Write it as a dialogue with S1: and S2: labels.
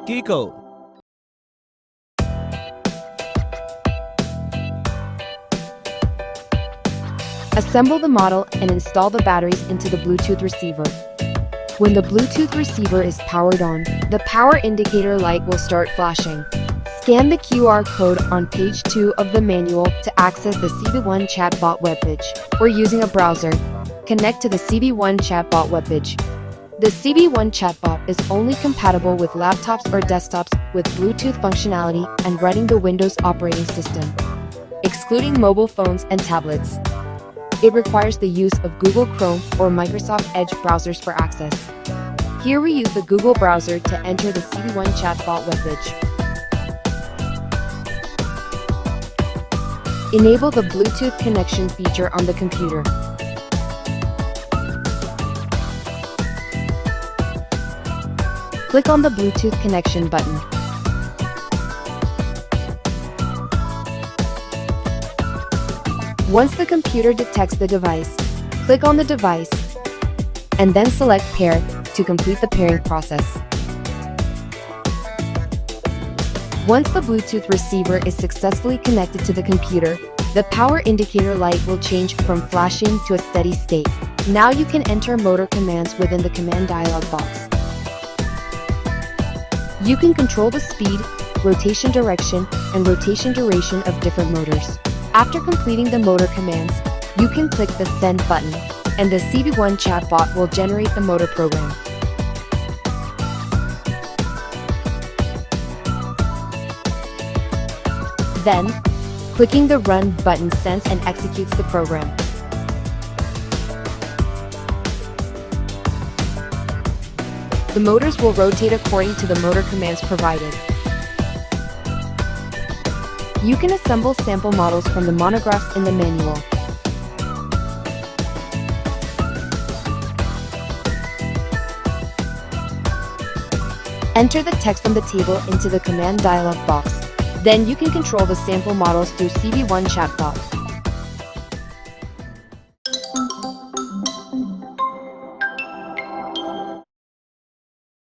S1: Gigo.
S2: Assemble the model and install the batteries into the Bluetooth receiver. When the Bluetooth receiver is powered on, the power indicator light will start flashing. Scan the QR code on page 2 of the manual to access the CB1 chatbot webpage, or using a browser, connect to the CB1 chatbot webpage. The CB1 chatbot is only compatible with laptops or desktops with Bluetooth functionality and running the Windows operating system, excluding mobile phones and tablets. It requires the use of Google Chrome or Microsoft Edge browsers for access. Here we use the Google browser to enter the CB1 chatbot webpage. Enable the Bluetooth connection feature on the computer. Click on the Bluetooth connection button. Once the computer detects the device, click on the device and then select Pair to complete the pairing process. Once the Bluetooth receiver is successfully connected to the computer, the power indicator light will change from flashing to a steady state. Now you can enter motor commands within the command dialog box. You can control the speed, rotation direction, and rotation duration of different motors. After completing the motor commands, you can click the Send button, and the CB1 chatbot will generate the motor program. Then, clicking the Run button sends and executes the program. The motors will rotate according to the motor commands provided. You can assemble sample models from the monographs in the manual. Enter the text from the table into the command dialog box. Then you can control the sample models through CB1 chatbot.